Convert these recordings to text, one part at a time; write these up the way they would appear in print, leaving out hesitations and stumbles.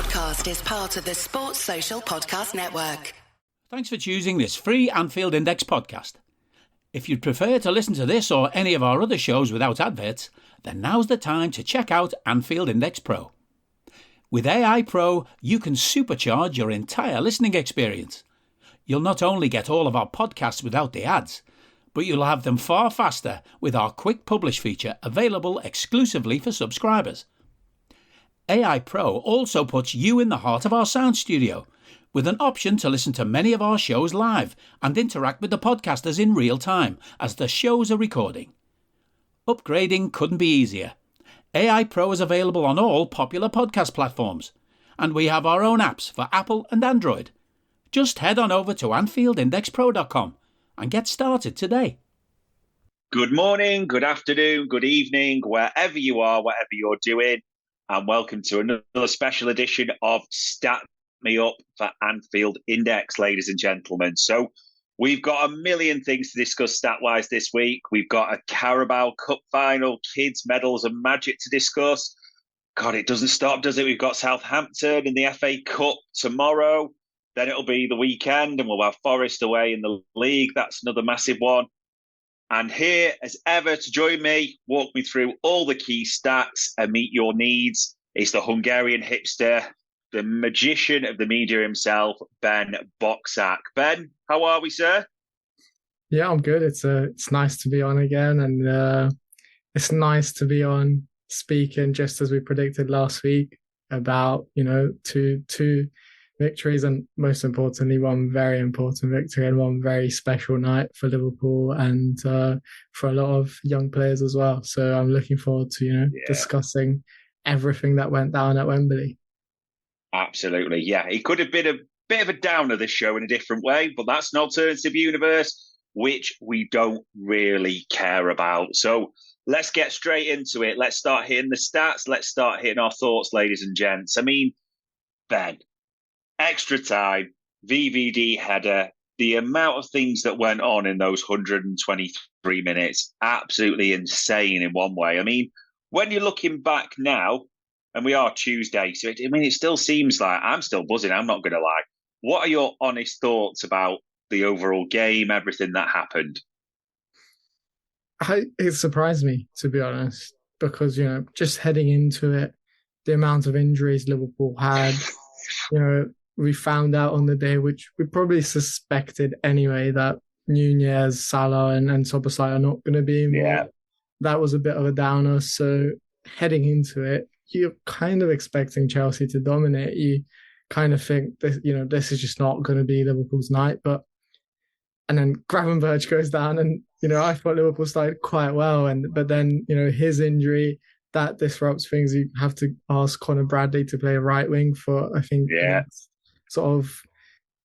podcast is part of the Sports Social Podcast Network. Thanks for choosing this free Anfield Index podcast. If you'd prefer to listen to this or any of our other shows without adverts, then now's the time to check out Anfield Index Pro. With AI Pro, you can supercharge your entire listening experience. You'll not only get all of our podcasts without the ads, but you'll have them far faster with our quick publish feature available exclusively for subscribers. AI Pro also puts you in the heart of our sound studio, with an option to listen to many of our shows live and interact with the podcasters in real time as the shows are recording. Upgrading couldn't be easier. AI Pro is available on all popular podcast platforms, and we have our own apps for Apple and Android. Just head on over to AnfieldIndexPro.com and get started today. Good morning, good afternoon, good evening, wherever you are, whatever you're doing, and welcome to another special edition of Stat Me Up for Anfield Index, ladies and gentlemen. So we've got a million things to discuss stat-wise this week. We've got a Carabao Cup final, kids, medals and magic to discuss. God, it doesn't stop, does it? We've got Southampton in the FA Cup tomorrow. Then it'll be the weekend and we'll have Forest away in the league. That's another massive one. And here, as ever, to join me, walk me through all the key stats and meet your needs, is the Hungarian hipster, the magician of the media himself, Ben Bocksak. Ben, how are we, sir? Yeah, I'm good. It's nice to be on again, and it's nice to be on speaking just as we predicted last week about two victories, and most importantly, one very important victory and one very special night for Liverpool and for a lot of young players as well. So I'm looking forward to discussing everything that went down at Wembley. Absolutely, yeah. It could have been a bit of a downer, this show, in a different way, but that's an alternative universe, which we don't really care about. So let's get straight into it. Let's start hitting the stats. Let's start hitting our thoughts, ladies and gents. I mean, Ben, extra time, VVD header, the amount of things that went on in those 123 minutes, absolutely insane in one way. I mean, when you're looking back now, and we are Tuesday, so it still seems like I'm still buzzing, I'm not going to lie. What are your honest thoughts about the overall game, everything that happened? It surprised me, to be honest, because, just heading into it, the amount of injuries Liverpool had, we found out on the day, which we probably suspected anyway, that Nunez, Salah and Szoboszlai are not going to be involved. Yeah. That was a bit of a downer. So heading into it, you're kind of expecting Chelsea to dominate. You kind of think that, this is just not going to be Liverpool's night. And then Gravenberch goes down, and, I thought Liverpool started quite well. But then, his injury, that disrupts things. You have to ask Conor Bradley to play a right wing for, I think, sort of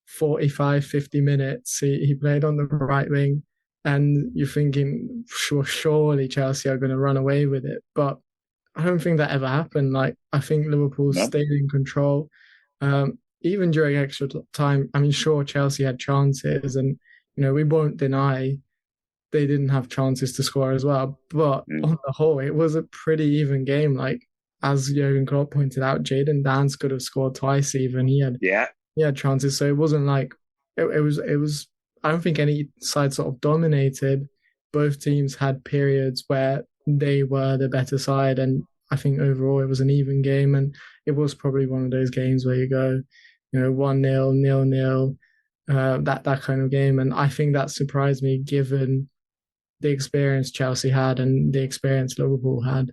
45, 50 minutes. He played on the right wing, and you're thinking, surely Chelsea are going to run away with it. But I don't think that ever happened. I think Liverpool stayed in control. Even during extra time, sure, Chelsea had chances, and, we won't deny they didn't have chances to score as well. But on the whole, it was a pretty even game. As Jurgen Klopp pointed out, Jadon Danns could have scored twice even. He had chances. So it wasn't like it was. I don't think any side sort of dominated. Both teams had periods where they were the better side, and I think overall it was an even game, and it was probably one of those games where you go, 1-0, 0-0, that kind of game. And I think that surprised me given the experience Chelsea had and the experience Liverpool had.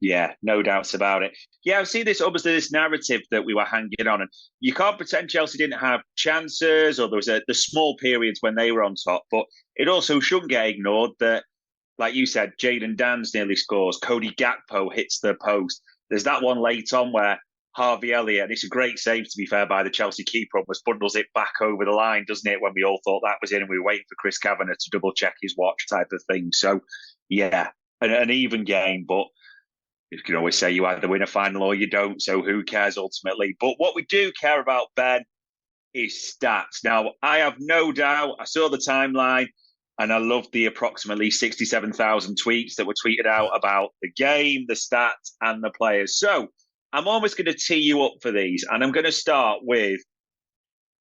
Yeah, no doubts about it. Yeah, I've seen this narrative that we were hanging on, and you can't pretend Chelsea didn't have chances, or there was the small periods when they were on top, but it also shouldn't get ignored that, like you said, Jadon Danns nearly scores, Cody Gakpo hits the post. There's that one late on where Harvey Elliott, and it's a great save, to be fair, by the Chelsea keeper, almost bundles it back over the line, doesn't it, when we all thought that was in and we were waiting for Chris Kavanagh to double-check his watch type of thing. So, yeah, an even game, but you can always say you either win a final or you don't, so who cares ultimately? But what we do care about, Ben, is stats. Now, I have no doubt, I saw the timeline, and I loved the approximately 67,000 tweets that were tweeted out about the game, the stats, and the players. So I'm almost going to tee you up for these, and I'm going to start with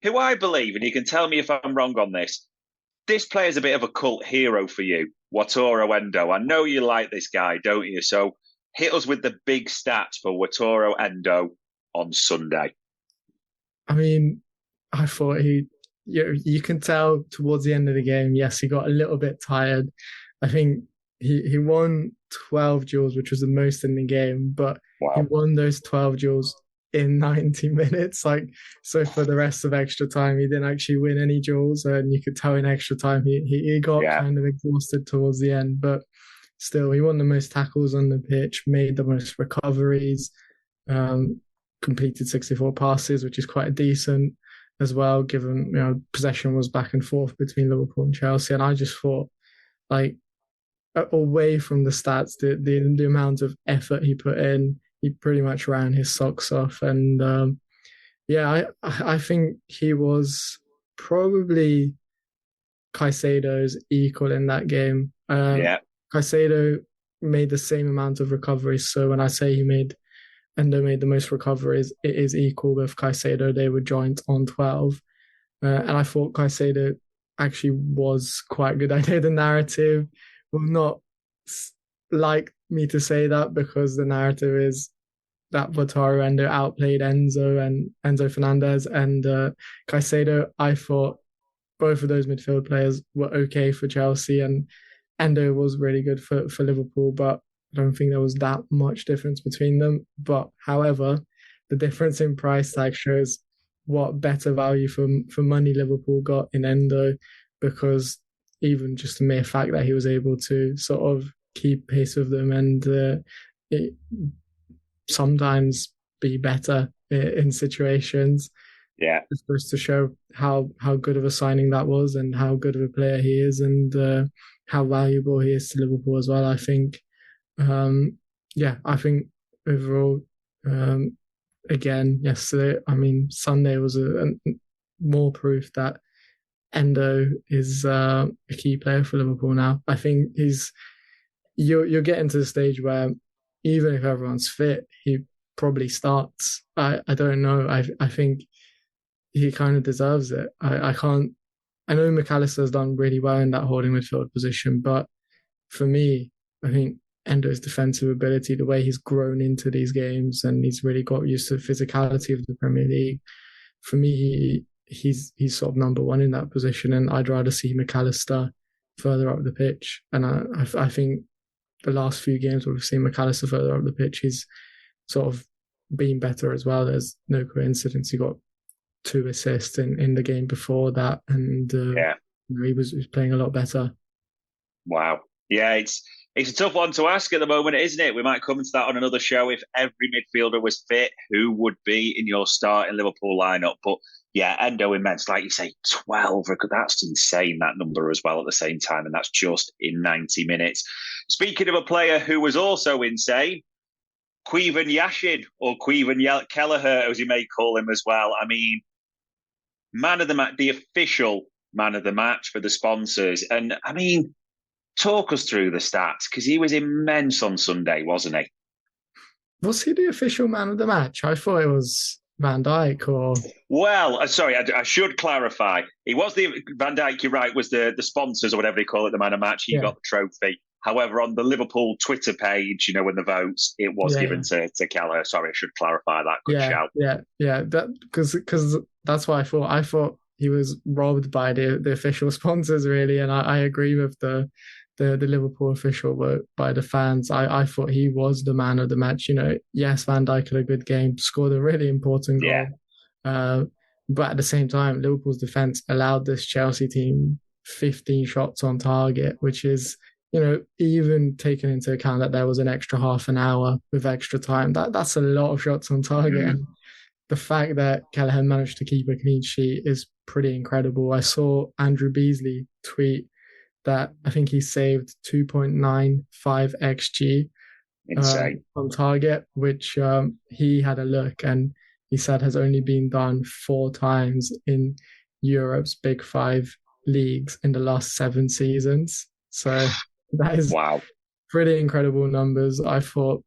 who I believe, and you can tell me if I'm wrong on this. This player's a bit of a cult hero for you, Wataru Endo. I know you like this guy, don't you? So hit us with the big stats for Wataru Endo on Sunday. I mean, I thought you can tell towards the end of the game, yes, he got a little bit tired. I think he won 12 duels, which was the most in the game, but he won those 12 duels in 90 minutes. So for the rest of extra time, he didn't actually win any duels, and you could tell in extra time he got kind of exhausted towards the end, but still, he won the most tackles on the pitch, made the most recoveries, completed 64 passes, which is quite decent as well, given possession was back and forth between Liverpool and Chelsea. And I just thought, away from the stats, the amount of effort he put in, he pretty much ran his socks off. And I think he was probably Caicedo's equal in that game. Caicedo made the same amount of recoveries. So when I say Endo made the most recoveries, it is equal with Caicedo. They were joint on 12. And I thought Caicedo actually was quite good. I know the narrative will not like me to say that, because the narrative is that Wataru Endo outplayed Enzo Fernandez and Caicedo. I thought both of those midfield players were okay for Chelsea, and Endo was really good for Liverpool, but I don't think there was that much difference between them. But however, the difference in price tag shows what better value for money Liverpool got in Endo, because even just the mere fact that he was able to sort of keep pace with them and sometimes be better in situations. Yeah, just goes to show how good of a signing that was, and how good of a player he is, and how valuable he is to Liverpool as well. I think, I think overall, again, yesterday, Sunday was more proof that Endo is a key player for Liverpool now. I think you're getting to the stage where even if everyone's fit, he probably starts. I don't know. I think he kind of deserves it. I know McAllister's done really well in that holding midfield position, but for me, I think Endo's defensive ability, the way he's grown into these games, and he's really got used to the physicality of the Premier League. For me, he's sort of number one in that position, and I'd rather see McAllister further up the pitch. And I think the last few games where we've seen McAllister further up the pitch, he's sort of been better as well. There's no coincidence he got 2 assists in the game before that, and he was playing a lot better. Wow. Yeah, it's a tough one to ask at the moment, isn't it? We might come into that on another show. If every midfielder was fit, who would be in your starting Liverpool lineup? But yeah, Endo immense, like you say, 12. That's insane, that number as well at the same time, and that's just in 90 minutes. Speaking of a player who was also insane, Caoimhin Yashin, or Caoimhin Kelleher, as you may call him as well. I mean, man of the match, the official man of the match for the sponsors. And I mean, talk us through the stats, because he was immense on Sunday, wasn't he? Was he the official man of the match? I thought it was Van Dijk. Or well, sorry, I should clarify. He was the Van Dijk. You're right. Was the sponsors or whatever they call it, the man of the match? He got the trophy. However, on the Liverpool Twitter page, when the votes, it was given to Kelleher. Sorry, I should clarify that. Good shout. Yeah. Because that's what I thought. I thought he was robbed by the official sponsors, really, and I agree with the Liverpool official vote by the fans. I thought he was the man of the match. Yes, Van Dijk had a good game, scored a really important goal. But at the same time, Liverpool's defence allowed this Chelsea team 15 shots on target, which is, even taking into account that there was an extra half an hour with extra time, that's a lot of shots on target. Mm-hmm. And the fact that Kelleher managed to keep a clean sheet is pretty incredible. I saw Andrew Beasley tweet that I think he saved 2.95 XG on target, which he had a look and he said has only been done 4 times in Europe's Big 5 leagues in the last 7 seasons. So that is pretty incredible numbers. I thought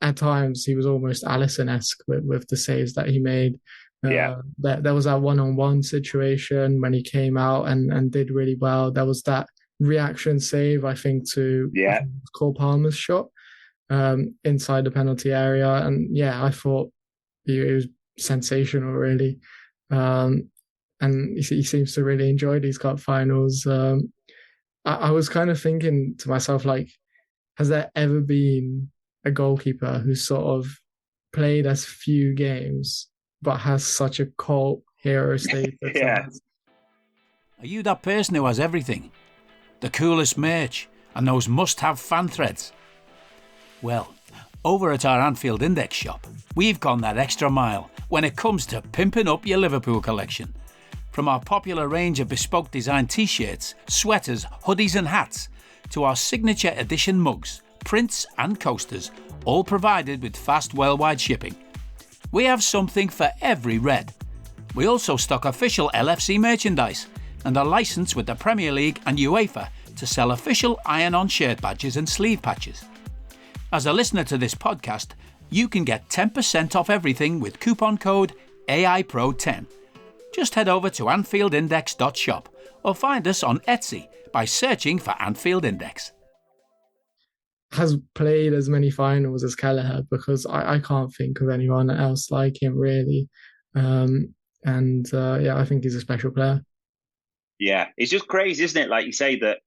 at times he was almost Alisson-esque with the saves that he made. There was that one-on-one situation when he came out and did really well. There was that reaction save, I think Cole Palmer's shot inside the penalty area. And I thought it was sensational, really. And he seems to really enjoy these cup finals. I was kind of thinking to myself, like, has there ever been a goalkeeper who sort of played as few games but has such a cult hero status? Are you that person who has everything? The coolest merch and those must-have fan threads? Well, over at our Anfield Index shop, we've gone that extra mile when it comes to pimping up your Liverpool collection. From our popular range of bespoke design t-shirts, sweaters, hoodies and hats, to our signature edition mugs, prints and coasters, all provided with fast worldwide shipping. We have something for every red. We also stock official LFC merchandise and are licensed with the Premier League and UEFA to sell official iron-on shirt badges and sleeve patches. As a listener to this podcast, you can get 10% off everything with coupon code AIPRO10. Just head over to AnfieldIndex.shop or find us on Etsy by searching for Anfield Index. Has played as many finals as Kelleher, because I can't think of anyone else like him, really. I think he's a special player. Yeah, it's just crazy, isn't it? Like you say, that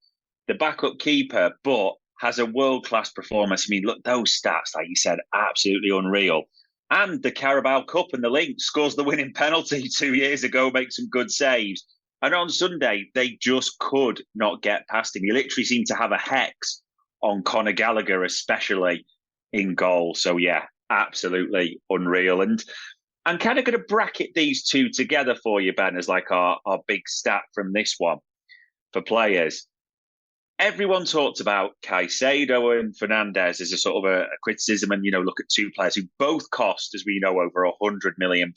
the backup keeper, but has a world-class performance. I mean, look, those stats, like you said, absolutely unreal. And the Carabao Cup and the link, scores the winning penalty 2 years ago, makes some good saves. And on Sunday, they just could not get past him. He literally seemed to have a hex on Conor Gallagher, especially in goal. So, yeah, absolutely unreal. And I'm kind of going to bracket these two together for you, Ben, as like our big stat from this one for players. Everyone talked about Caicedo and Fernandes as a sort of a criticism, and, look at two players who both cost, as we know, over £100 million.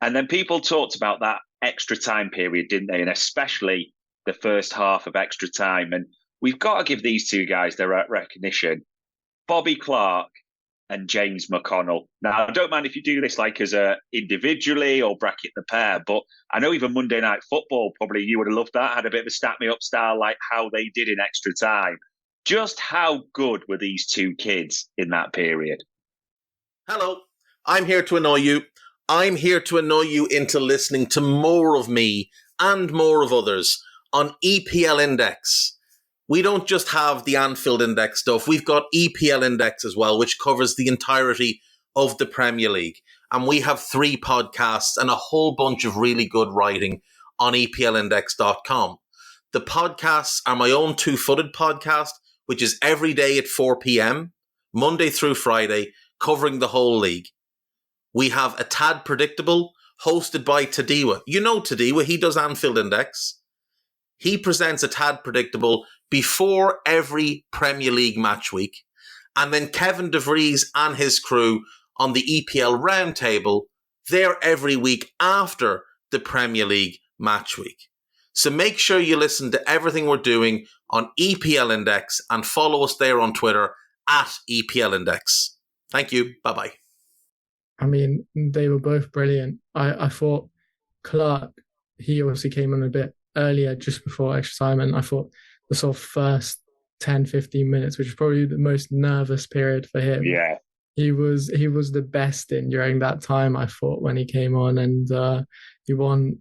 And then people talked about that extra time period, didn't they? And especially the first half of extra time. And we've got to give these two guys their recognition. Bobby Clark and James McConnell. Now, I don't mind if you do this like as a individually or bracket the pair, but I know even Monday Night Football, probably you would have loved that, had a bit of a stat me up style, like how they did in extra time. Just how good were these two kids in that period? Hello, I'm here to annoy you. I'm here to annoy you into listening to more of me and more of others on EPL Index. We don't just have the Anfield Index stuff. We've got EPL Index as well, which covers the entirety of the Premier League. And we have 3 podcasts and a whole bunch of really good writing on EPLindex.com. The podcasts are my own two-footed podcast, which is every day at 4 p.m, Monday through Friday, covering the whole league. We have A Tad Predictable, hosted by Tadiwa. You know Tadiwa, he does Anfield Index. He presents A Tad Predictable before every Premier League match week. And then Kevin DeVries and his crew on the EPL Roundtable, they're every week after the Premier League match week. So make sure you listen to everything we're doing on EPL Index and follow us there on Twitter at EPL Index. Thank you. Bye-bye. I mean, they were both brilliant. I thought Clark, he obviously came on a bit earlier, just before extra time, and I thought the sort of first 10, 15 minutes, which was probably the most nervous period for him. Yeah. He was the best in during that time, I thought, when he came on, and he won,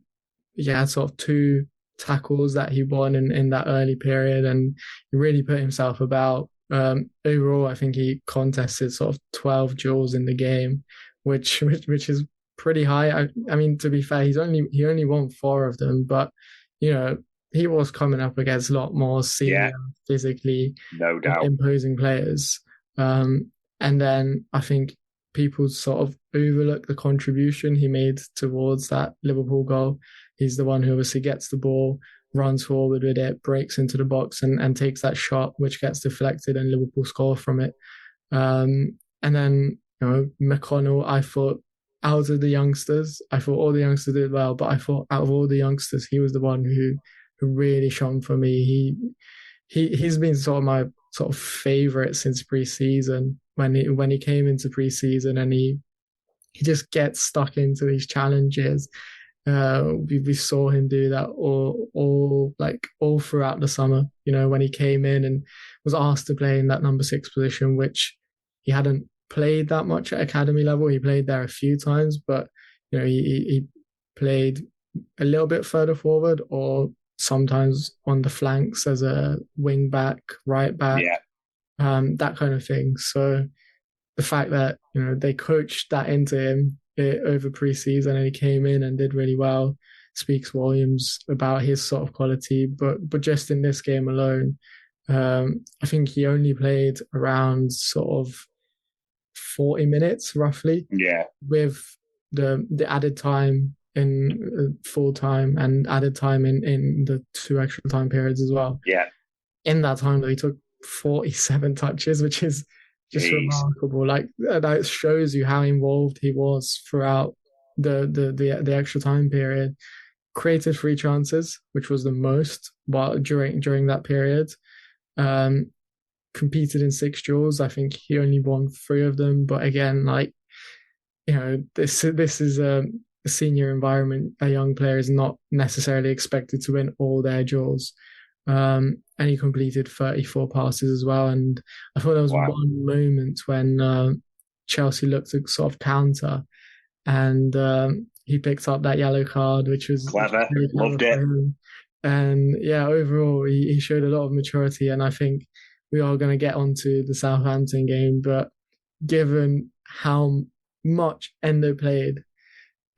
sort of 2 tackles that he won in that early period, and he really put himself about. Overall, I think he contested sort of 12 duels in the game, which is pretty high. I mean, to be fair, he only won 4 of them, but he was coming up against a lot more senior, physically no doubt imposing players. And then I think people sort of overlook the contribution he made towards that Liverpool goal. He's the one who obviously gets the ball, runs forward with it, breaks into the box and takes that shot, which gets deflected, and Liverpool score from it. And then, McConnell, I thought, out of the youngsters, I thought all the youngsters did well, but I thought out of all the youngsters, he was the one who really shone for me. He's been sort of my sort of favourite since pre-season when he came into pre-season, and he just gets stuck into these challenges. We saw him do that all throughout the summer. When he came in and was asked to play in that number 6 position, which he hadn't played that much at academy level. He played there a few times, but he played a little bit further forward, or sometimes on the flanks as a wing back, right back, that kind of thing. So the fact that they coached that into him over pre-season, and he came in and did really well, speaks volumes about his sort of quality. But just in this game alone, I think he only played around sort of 40 minutes roughly. Yeah. With the added time in full time and added time in the 2 extra time periods as well. Yeah. In that time, though, he took 47 touches, which is just remarkable. Like, that shows you how involved he was throughout the extra time period. Created 3 chances, which was the most during that period. Competed in 6 duels. I think he only won 3 of them. But again, this is a senior environment. A young player is not necessarily expected to win all their duels. And he completed 34 passes as well. And I thought there was one moment when Chelsea looked to sort of counter, and he picked up that yellow card, which was clever. Loved it. And yeah, overall, he showed a lot of maturity. And I think we are going to get onto the Southampton game, but given how much Endo played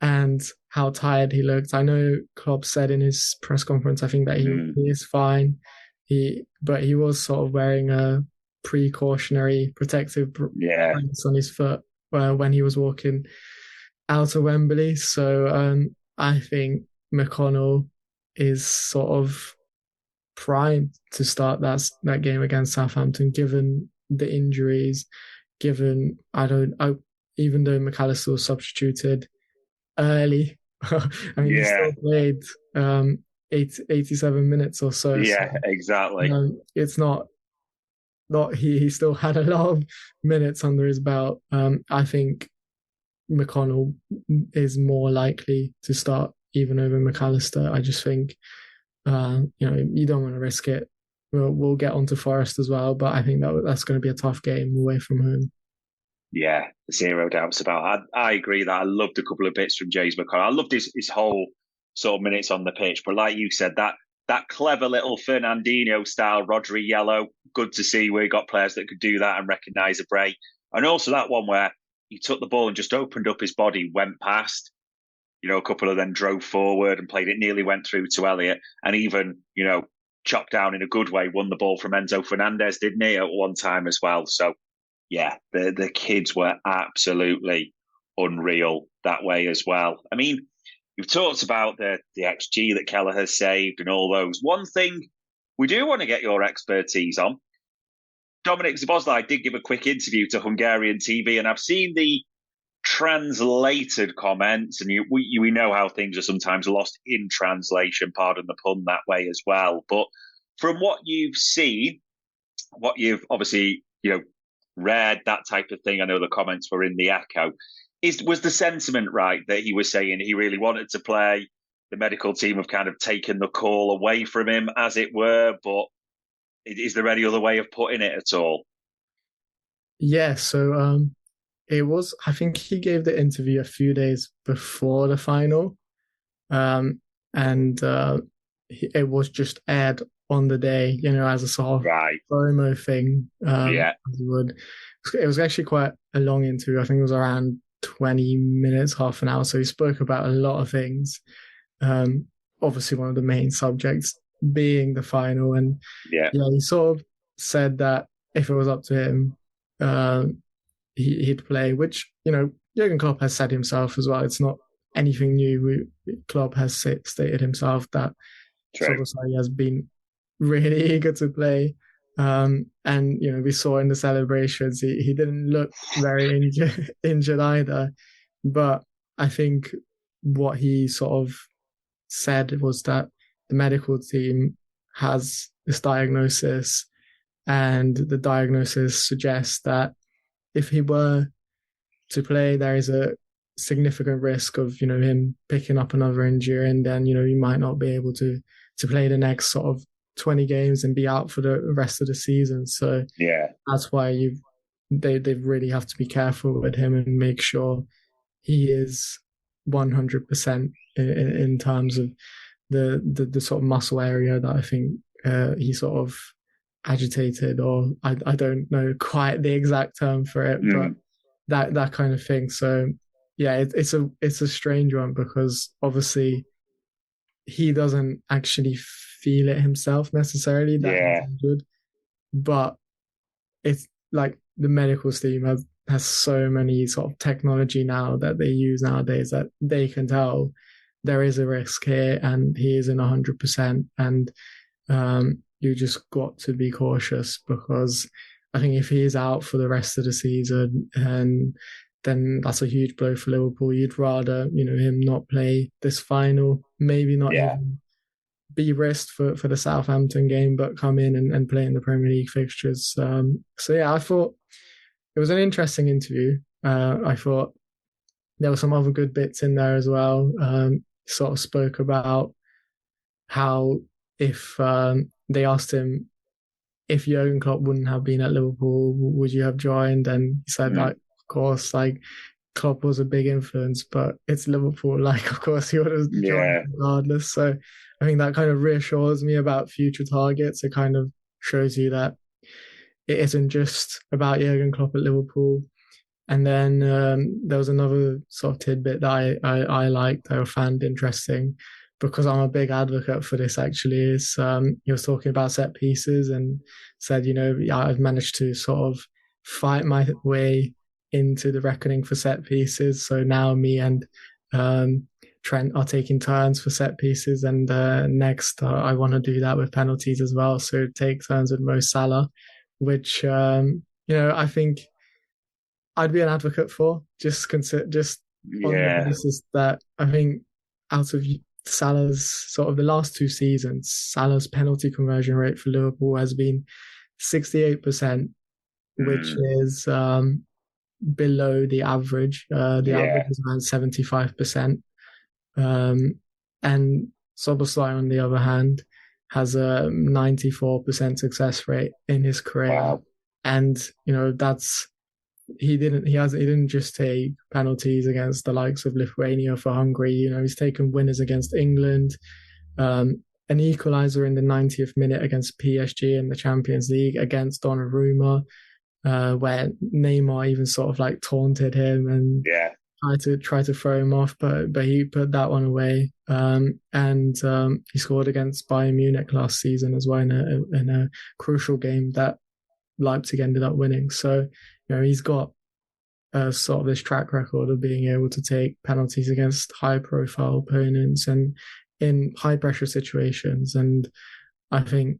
and how tired he looked, I know Klopp said in his press conference, I think, that he is fine. But he was sort of wearing a precautionary protective brace on his foot when he was walking out of Wembley. So I think McConnell is sort of primed to start that game against Southampton, given the injuries, given even though McAllister was substituted early, I mean, he still played 87 minutes or so. Yeah, so, exactly. It's not he still had a lot of minutes under his belt. I think McConnell is more likely to start even over McAllister. I just think you don't want to risk it. We'll get onto Forest as well, but I think that's going to be a tough game away from home. Yeah, zero doubts about it. I agree that I loved a couple of bits from James McConnell. I loved his whole sort of minutes on the pitch, but like you said, that clever little Fernandinho style Rodri yellow, good to see we got players that could do that and recognise a break. And also that one where he took the ball and just opened up his body, went past, a couple of them drove forward and played it, nearly went through to Elliott, and even, chopped down in a good way, won the ball from Enzo Fernandez, didn't he, at one time as well. So yeah, the kids were absolutely unreal that way as well. I mean, you've talked about the XG that Kelleher has saved and all those. One thing we do want to get your expertise on, Dominic Szoboszlai did give a quick interview to Hungarian TV, and I've seen the translated comments, and we know how things are sometimes lost in translation, pardon the pun, that way as well. But from what you've seen, what you've obviously, read, that type of thing, I know the comments were in the echo, was the sentiment right that he was saying he really wanted to play? The medical team have kind of taken the call away from him, as it were, but is there any other way of putting it at all? Yeah, so it was, I think he gave the interview a few days before the final, and it was just aired on the day, as a sort of promo thing. It was actually quite a long interview. I think it was around 20 minutes, half an hour. So he spoke about a lot of things. Obviously, one of the main subjects being the final. And he sort of said that if it was up to him, he'd play, which, Jurgen Klopp has said himself as well. It's not anything new. Klopp has stated himself that Szoboszlai has been really eager to play. And, we saw in the celebrations, he didn't look very injured either. But I think what he sort of said was that the medical team has this diagnosis and the diagnosis suggests that if he were to play, there is a significant risk of, him picking up another injury, and then, he might not be able to play the next sort of 20 games and be out for the rest of the season. So that's why they really have to be careful with him and make sure he is 100% in terms of the sort of muscle area that I think he sort of agitated, or I don't know quite the exact term for it, but that kind of thing. So yeah, it's a strange one, because obviously he doesn't actually feel it himself necessarily that he's injured, but it's like the medical team has so many sort of technology now that they use nowadays that they can tell there is a risk here and he isn't 100%, and you just got to be cautious, because I think if he is out for the rest of the season, and then that's a huge blow for Liverpool. You'd rather, him not play this final, maybe not even be risked for the Southampton game, but come in and play in the Premier League fixtures. So yeah, I thought it was an interesting interview. I thought there were some other good bits in there as well. Sort of spoke about how if they asked him if Jurgen Klopp wouldn't have been at Liverpool, would you have joined? And he said, like, of course, like, Klopp was a big influence, but it's Liverpool. Like, of course, he would have joined regardless. So I think that kind of reassures me about future targets. It kind of shows you that it isn't just about Jurgen Klopp at Liverpool. And then there was another sort of tidbit that I liked, I found interesting, because I'm a big advocate for this, actually, is he was talking about set pieces and said, I've managed to sort of fight my way into the reckoning for set pieces. So now me and Trent are taking turns for set pieces, and next I want to do that with penalties as well. So take turns with Mo Salah, which I think I'd be an advocate for. Just on the basis that I think out of Salah's sort of the last 2 seasons, Salah's penalty conversion rate for Liverpool has been 68%, which is below the average. The average is around 75%. And Szoboszlai, on the other hand, has a 94% success rate in his career. Wow. And, he didn't just take penalties against the likes of Lithuania for Hungary. He's taken winners against England, an equaliser in the 90th minute against PSG in the Champions League against Donnarumma, where Neymar even sort of like taunted him and tried to throw him off, but he put that one away. And he scored against Bayern Munich last season as well in a crucial game that Leipzig ended up winning. So he's got sort of this track record of being able to take penalties against high-profile opponents and in high-pressure situations. And I think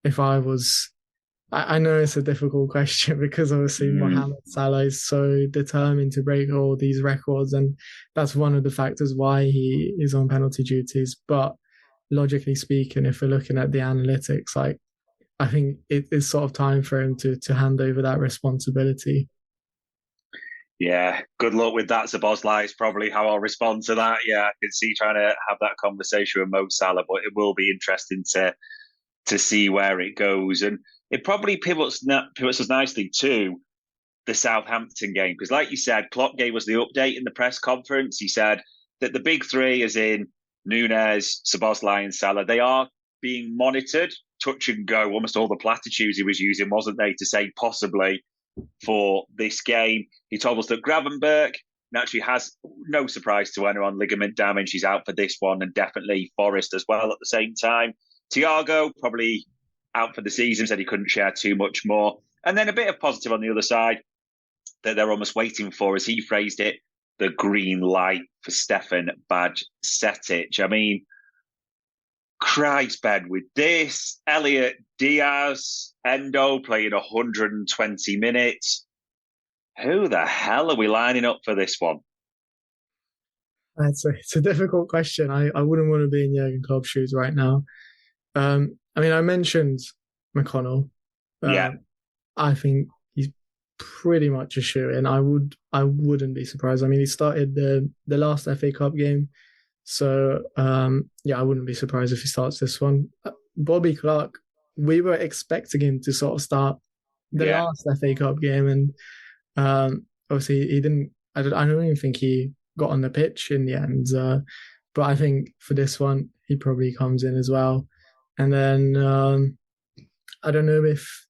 if I know it's a difficult question, because obviously Mohamed Salah is so determined to break all these records, and that's one of the factors why he is on penalty duties. But logically speaking, if we're looking at the analytics, like, I think it is sort of time for him to hand over that responsibility. Yeah, good luck with that, Szoboszlai, is probably how I'll respond to that. Yeah, I can see trying to have that conversation with Mo Salah, but it will be interesting to see where it goes. And it probably pivots us nicely to the Southampton game, because like you said, Klopp gave us the update in the press conference. He said that the big three, as in Núñez, Szoboszlai and Salah, they are being monitored, touch and go, almost all the platitudes he was using, wasn't they, to say possibly for this game. He told us that Gravenberch naturally has, no surprise to anyone, ligament damage. He's out for this one, and definitely Forest as well at the same time. Thiago probably out for the season, said he couldn't share too much more. And then a bit of positive on the other side that they're almost waiting for, as he phrased it, the green light for Stefan Bajcetic. I mean, Christ, Ben, with this, Elliot Diaz, Endo playing 120 minutes. Who the hell are we lining up for this one? It's a difficult question. I wouldn't want to be in Jurgen Klopp's shoes right now. I mentioned McConnell, Yeah. I think he's pretty much a shoo-in. I wouldn't be surprised. I mean, he started the last FA Cup game, so I wouldn't be surprised if he starts this one. Bobby Clark, we were expecting him to sort of start the last FA Cup game, and obviously he didn't. I don't even think he got on the pitch in the end. But I think for this one, he probably comes in as well. And then I don't know if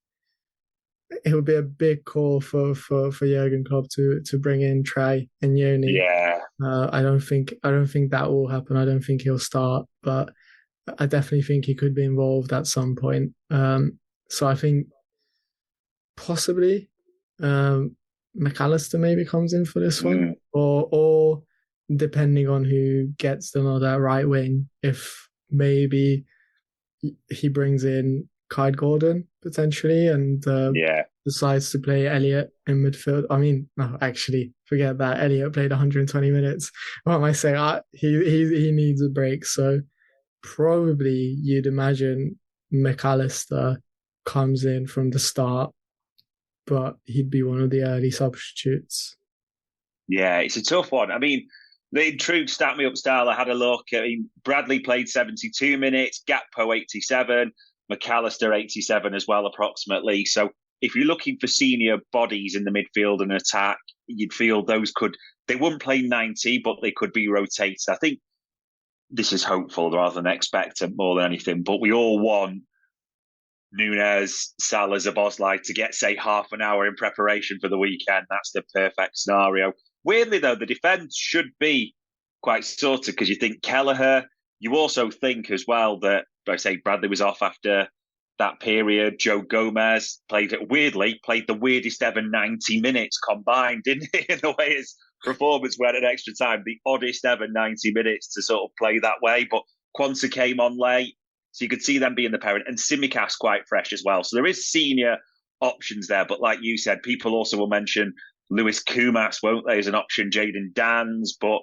it would be a big call for Jurgen Klopp to bring in Trey and Yoni. Yeah. I don't think that will happen. I don't think he'll start, but I definitely think he could be involved at some point. So I think possibly McAllister maybe comes in for this one, or depending on who gets them on that right wing, if maybe he brings in Kyle Gordon potentially and decides to play Elliot in midfield. I mean, no, actually, forget that. Elliot played 120 minutes. What am I saying? He needs a break. So probably you'd imagine McAllister comes in from the start, but he'd be one of the early substitutes. Yeah, it's a tough one. I mean, the true stat me up style, I had a look. I mean, Bradley played 72 minutes, Gakpo 87, McAllister 87 as well, approximately. So if you're looking for senior bodies in the midfield and attack, you'd feel they wouldn't play 90, but they could be rotated. I think this is hopeful rather than expectant more than anything, but we all want Nunes, Salah, Szoboszlai to get, say, half an hour in preparation for the weekend. That's the perfect scenario. Weirdly, though, the defence should be quite sorted because you think Kelleher. You also think as well that, I say, Bradley was off after that period. Joe Gomez played the weirdest ever 90 minutes combined, didn't he? In the way his performance went at extra time, the oddest ever 90 minutes to sort of play that way. But Quansah came on late, so you could see them being the parent. And Tsimikas quite fresh as well. So there is senior options there. But like you said, people also will mention Lewis Kumas, won't they, as an option, Jayden Dans, but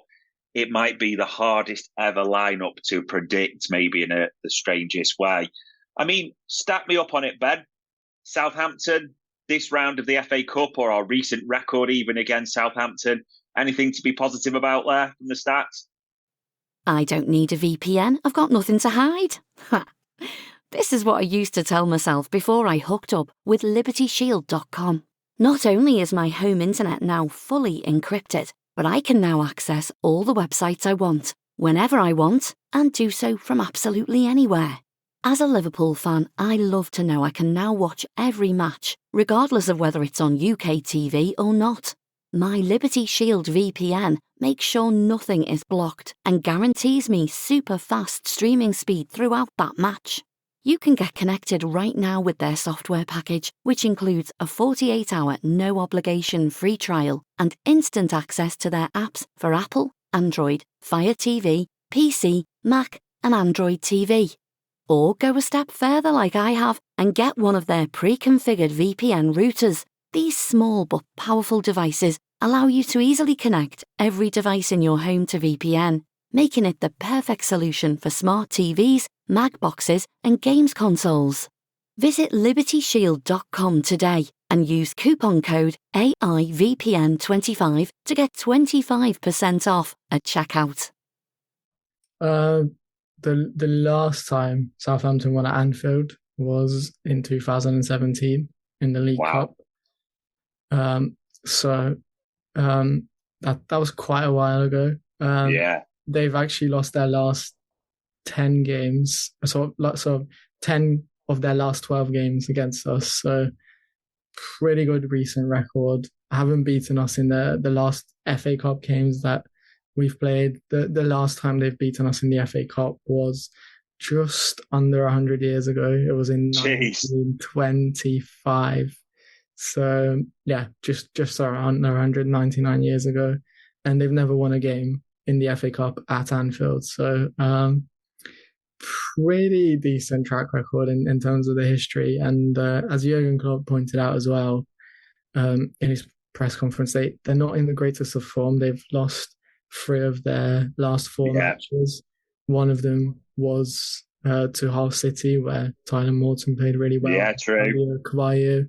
it might be the hardest ever lineup to predict, maybe in the strangest way. I mean, stat me up on it, Ben. Southampton, this round of the FA Cup, or our recent record even against Southampton, anything to be positive about there from the stats? I don't need a VPN. I've got nothing to hide. This is what I used to tell myself before I hooked up with LibertyShield.com. Not only is my home internet now fully encrypted, but I can now access all the websites I want, whenever I want, and do so from absolutely anywhere. As a Liverpool fan, I love to know I can now watch every match, regardless of whether it's on UK TV or not. My Liberty Shield VPN makes sure nothing is blocked and guarantees me super fast streaming speed throughout that match. You can get connected right now with their software package, which includes a 48-hour no-obligation free trial and instant access to their apps for Apple, Android, Fire TV, PC, Mac, and Android TV. Or go a step further like I have and get one of their pre-configured VPN routers. These small but powerful devices allow you to easily connect every device in your home to VPN, making it the perfect solution for smart TVs, Mac boxes, and games consoles. Visit LibertyShield.com today and use coupon code AIVPN25 to get 25% off at checkout. The last time Southampton won at Anfield was in 2017 in the League Cup. That was quite a while ago. They've actually lost their last 10 games, so 10 of their last 12 games against us. So pretty good recent record. Haven't beaten us in the last FA Cup games that we've played. The last time they've beaten us in the FA Cup was just under 100 years ago. It was in 1925. So yeah, just around 199 years ago, and they've never won a game in the FA Cup at Anfield. So pretty decent track record in terms of the history. And as Jurgen Klopp pointed out as well in his press conference, they're not in the greatest of form. They've lost 3 of their last 4 matches. One of them was to Hull City, where Tyler Morton played really well. Yeah, true. Cavallo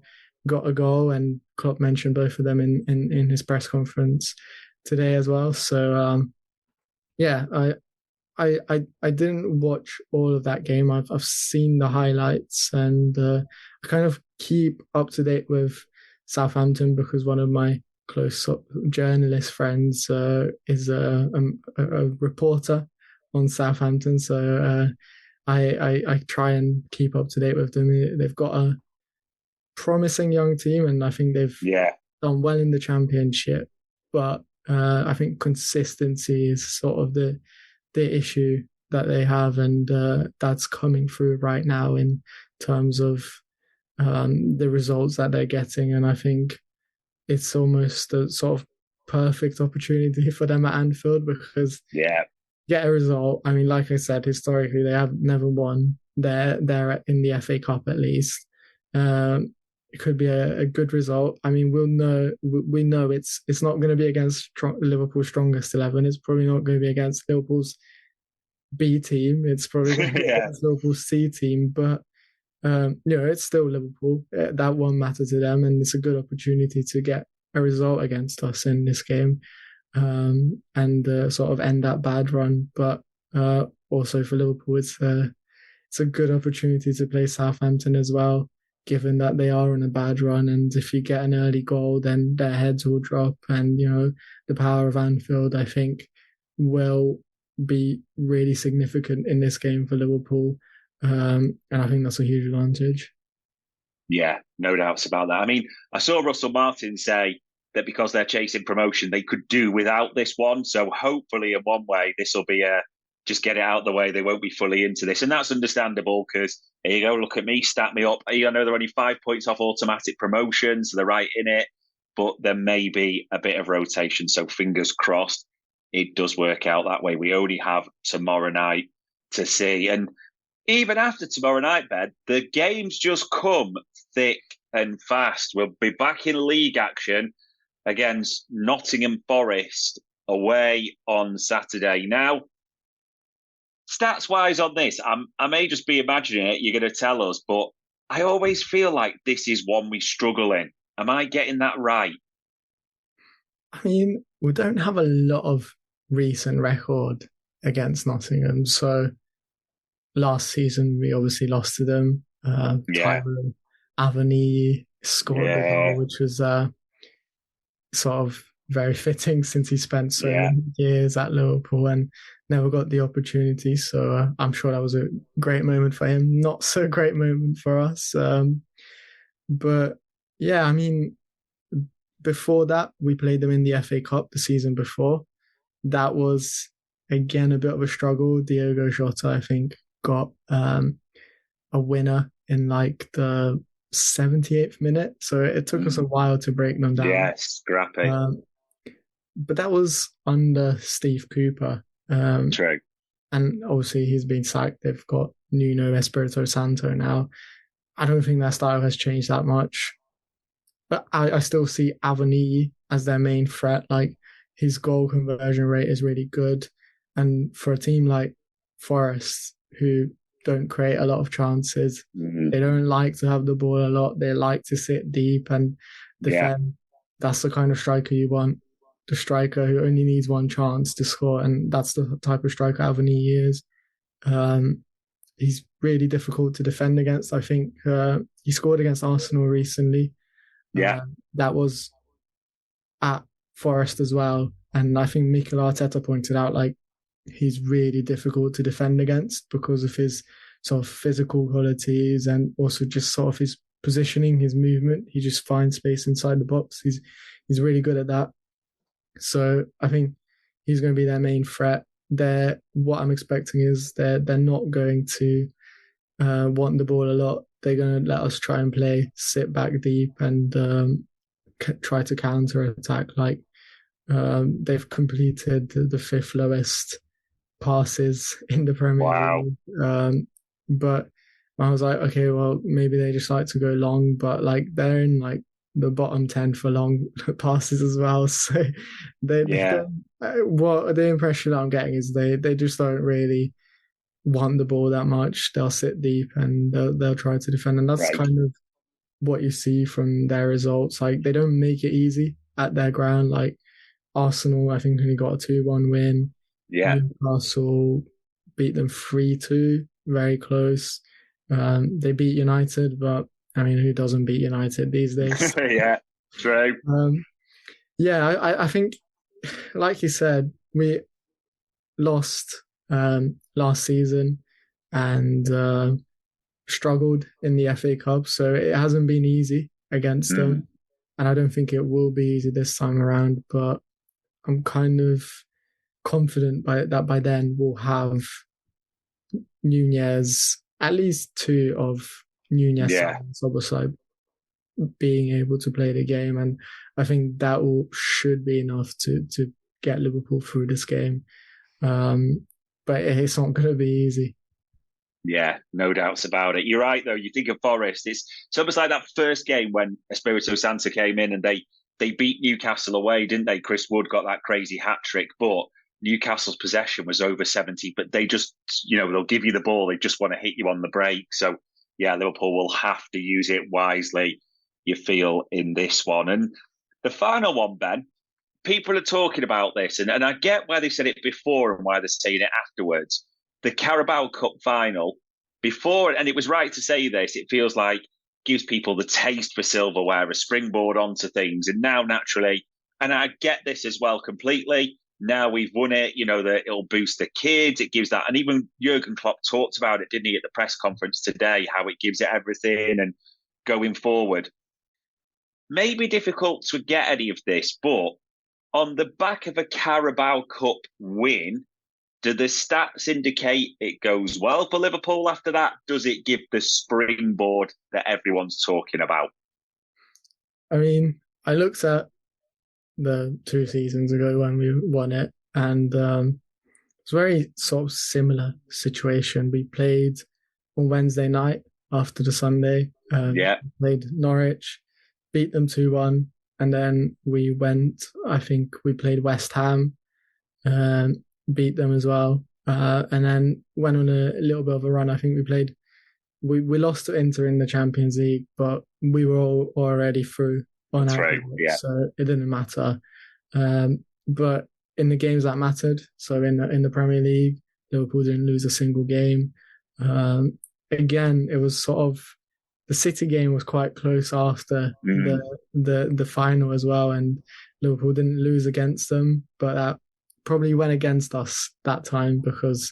got a goal, and Klopp mentioned both of them in his press conference today as well. So yeah, I didn't watch all of that game. I've seen the highlights, and I kind of keep up to date with Southampton because one of my close journalist friends is a reporter on Southampton. So I try and keep up to date with them. They've got a promising young team, and I think they've done well in the Championship. But I think consistency is sort of the issue that they have, and that's coming through right now in terms of the results that they're getting. And I think it's almost a sort of perfect opportunity for them at Anfield because get a result. I mean, like I said, historically they have never won. They're in the FA Cup at least. It could be a good result. I mean, we know it's not going to be against Liverpool's strongest 11. It's probably not going to be against Liverpool's B team. It's probably going to be against Liverpool's C team. But it's still Liverpool. That won't matter to them, and it's a good opportunity to get a result against us in this game, and sort of end that bad run. But also for Liverpool, it's a good opportunity to play Southampton as well, given that they are on a bad run. And if you get an early goal, then their heads will drop. And, the power of Anfield, I think, will be really significant in this game for Liverpool. And I think that's a huge advantage. Yeah, no doubts about that. I mean, I saw Russell Martin say that because they're chasing promotion, they could do without this one. So hopefully in one way, this will be just get it out of the way. They won't be fully into this. And that's understandable because here you go, look at me, stat me up. I know they're only 5 points off automatic promotion, so they're right in it. But there may be a bit of rotation. So fingers crossed it does work out that way. We only have tomorrow night to see. And even after tomorrow night, Ben, the games just come thick and fast. We'll be back in league action against Nottingham Forest away on Saturday. Now, stats-wise on this, I may just be imagining it, you're going to tell us, but I always feel like this is one we struggle in. Am I getting that right? I mean, we don't have a lot of recent record against Nottingham. So last season, we obviously lost to them. Tyrone Avani scored a goal, which was sort of very fitting since he spent so many years at Liverpool and never got the opportunity. So I'm sure that was a great moment for him. Not so great moment for us. But yeah, I mean, before that, we played them in the FA Cup the season before. That was, again, a bit of a struggle. Diogo Jota, I think, got a winner in like the 78th minute. So it took us a while to break them down. Yes, scrappy. But that was under Steve Cooper. True. And obviously he's been sacked. They've got Nuno Espirito Santo now. I don't think their style has changed that much. But I still see Avani as their main threat. Like, his goal conversion rate is really good. And for a team like Forest, who don't create a lot of chances, they don't like to have the ball a lot. They like to sit deep and defend. That's the kind of striker you want. The striker who only needs one chance to score. And that's the type of striker Avani is. He's really difficult to defend against. I think he scored against Arsenal recently. That was at Forest as well. And I think Mikel Arteta pointed out, like, he's really difficult to defend against because of his sort of physical qualities and also just sort of his positioning, his movement. He just finds space inside the box. He's really good at that. So I think he's going to be their main threat. What I'm expecting is they're not going to want the ball a lot. They're going to let us try and play, sit back deep and try to counter attack. Like, they've completed the fifth lowest passes in the Premier League. But I was like, okay, well, maybe they just like to go long, but like they're in like the bottom 10 for long passes as well. So the impression that I'm getting is they just don't really want the ball that much, they'll sit deep and they'll try to defend. And that's kind of what you see from their results. Like, they don't make it easy at their ground. Like, Arsenal, I think, only got a 2-1 win. Yeah. Newcastle beat them 3-2, very close. They beat United, but I mean, who doesn't beat United these days? Yeah, true. I think, like you said, we lost last season and struggled in the FA Cup, so it hasn't been easy against them, and I don't think it will be easy this time around. But I'm kind of confident that by then we'll have Nunez, at least 2 of Nunez and Szoboszlai being able to play the game, and I think that should be enough to get Liverpool through this game. But it's not going to be easy. Yeah, no doubts about it. You're right, though. You think of Forest, it's almost like that first game when Espirito Santo came in and they beat Newcastle away, didn't they? Chris Wood got that crazy hat-trick, but Newcastle's possession was over 70, but they just, they'll give you the ball. They just want to hit you on the break. So, yeah, Liverpool will have to use it wisely, you feel, in this one. And the final one, Ben, people are talking about this, and I get why they said it before and why they're saying it afterwards. The Carabao Cup final, before, and it was right to say this, it feels like gives people the taste for silverware, a springboard onto things. And now, naturally, and I get this as well completely, now we've won it, that it'll boost the kids, it gives that. And even Jurgen Klopp talked about it, didn't he, at the press conference today, how it gives it everything and going forward. Maybe difficult to get any of this, but on the back of a Carabao Cup win, do the stats indicate it goes well for Liverpool after that? Does it give the springboard that everyone's talking about? I mean, I looked at the 2 seasons ago when we won it, and it's a very sort of similar situation. We played on Wednesday night after the Sunday. Played Norwich, beat them 2-1, and then we played West Ham, beat them as well, and then went on a little bit of a run. I think we lost to Inter in the Champions League, but we were already through on That's our right, yeah. So it didn't matter. But in the games that mattered, so in the Premier League, Liverpool didn't lose a single game. Again, it was sort of, the City game was quite close after the final as well, and Liverpool didn't lose against them, but that probably went against us that time because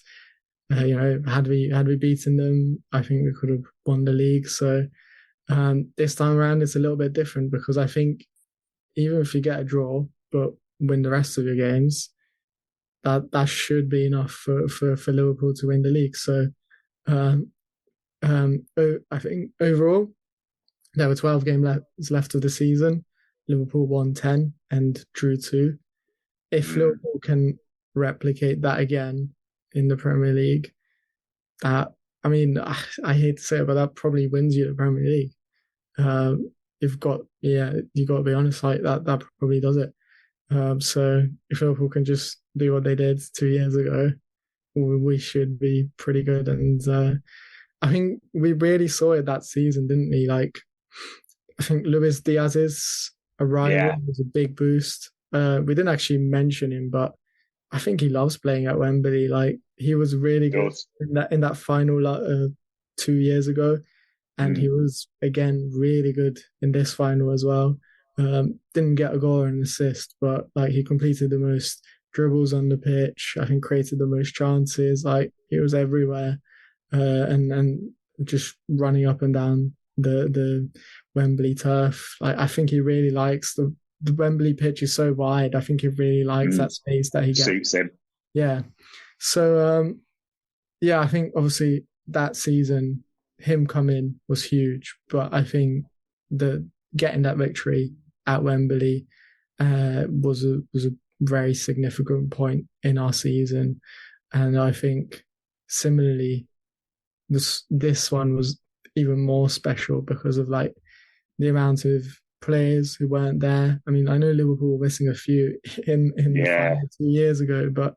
had we beaten them, I think we could have won the league. So this time around it's a little bit different, because I think even if you get a draw but win the rest of your games, that should be enough for Liverpool to win the league. So I think overall there were 12 games left of the season. Liverpool won 10 and drew 2. If Liverpool can replicate that again in the Premier League, I hate to say it, but that probably wins you the Premier League. You've got to be honest, like that probably does it. So if Liverpool can just do what they did 2 years ago, we should be pretty good. And I think we really saw it that season, didn't we? Like, I think Luis Diaz's arrival was a big boost. We didn't actually mention him, but I think he loves playing at Wembley. Like, he was really good in that final 2 years ago, and he was again really good in this final as well. Didn't get a goal or an assist, but like, he completed the most dribbles on the pitch. I think created the most chances. Like, he was everywhere, and just running up and down the Wembley turf. Like, I think he really likes the Wembley pitch is so wide. I think he really likes that space that he gets. Suits him. Yeah. So, I think obviously that season, him coming was huge. But I think getting that victory at Wembley was a very significant point in our season. And I think similarly, this one was even more special because of like the amount of players who weren't there. I mean, I know Liverpool were missing a few in the final 2 years ago, but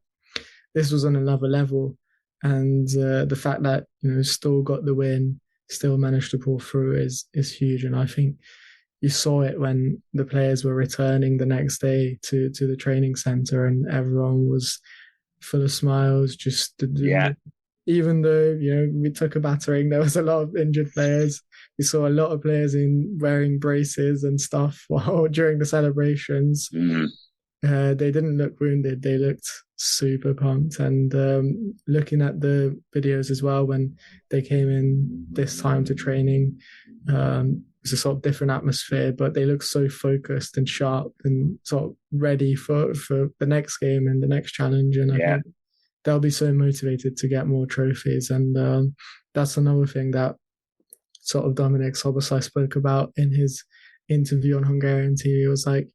this was on another level. And the fact that, still got the win, still managed to pull through is huge. And I think you saw it when the players were returning the next day to the training center, and everyone was full of smiles. Even though we took a battering, there was a lot of injured players. We saw a lot of players wearing braces and stuff during the celebrations. Mm-hmm. They didn't look wounded. They looked super pumped. And looking at the videos as well, when they came in this time to training, it's a sort of different atmosphere, but they look so focused and sharp and sort of ready for the next game and the next challenge. And I think they'll be so motivated to get more trophies. And that's another thing that sort of Dominik Szoboszlai spoke about in his interview on Hungarian TV. It was like,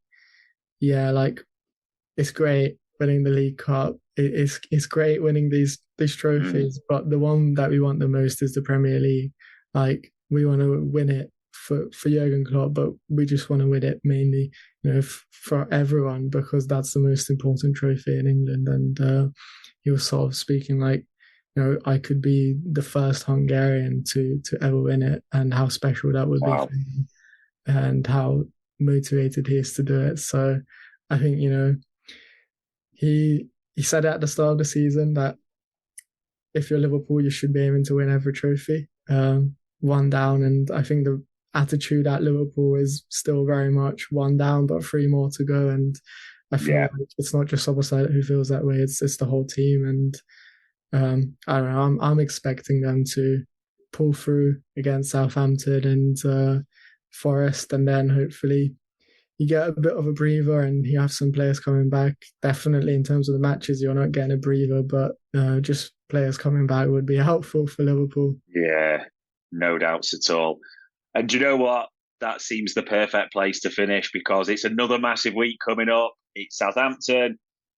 it's great winning the League Cup. It's great winning these trophies, but the one that we want the most is the Premier League. Like, we want to win it for Jurgen Klopp, but we just want to win it mainly, for everyone, because that's the most important trophy in England. And he was sort of speaking like, I could be the first Hungarian to ever win it, and how special that would be for him, and how motivated he is to do it. So I think, he said at the start of the season that if you're Liverpool, you should be aiming to win every trophy, one down. And I think the attitude at Liverpool is still very much one down, but 3 more to go. And I feel like it's not just Szoboszlai who feels that way. It's the whole team. And I don't know. I'm expecting them to pull through against Southampton and Forest, and then hopefully you get a bit of a breather and you have some players coming back. Definitely in terms of the matches, you're not getting a breather, but just players coming back would be helpful for Liverpool. Yeah, no doubts at all. And do you know what? That seems the perfect place to finish, because it's another massive week coming up. It's Southampton,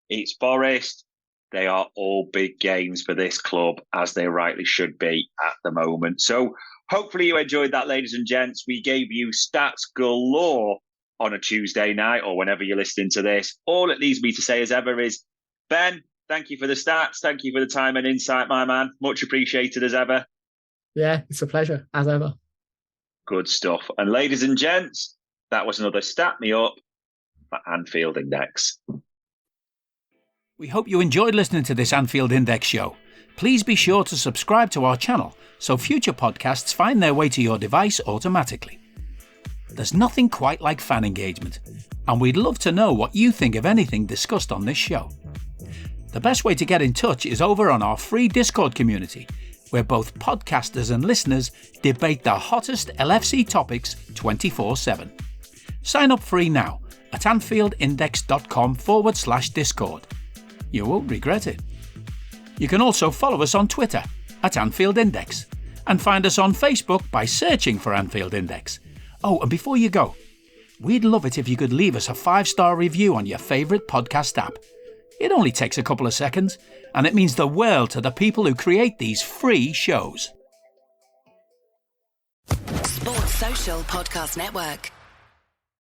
it's Forest. They are all big games for this club, as they rightly should be at the moment. So hopefully you enjoyed that, ladies and gents. We gave you stats galore on a Tuesday night, or whenever you're listening to this. All it leaves me to say as ever is, Ben, thank you for the stats. Thank you for the time and insight, my man. Much appreciated as ever. Yeah, it's a pleasure, as ever. Good stuff. And ladies and gents, that was another Stat Me Up for Anfield Index. We hope you enjoyed listening to this Anfield Index show. Please be sure to subscribe to our channel so future podcasts find their way to your device automatically. There's nothing quite like fan engagement, and we'd love to know what you think of anything discussed on this show. The best way to get in touch is over on our free Discord community, where both podcasters and listeners debate the hottest LFC topics 24/7. Sign up free now at anfieldindex.com/Discord. You won't regret it. You can also follow us on Twitter at Anfield Index, and find us on Facebook by searching for Anfield Index. Oh, and before you go, we'd love it if you could leave us a 5-star review on your favourite podcast app. It only takes a couple of seconds, and it means the world to the people who create these free shows. Sports Social Podcast Network.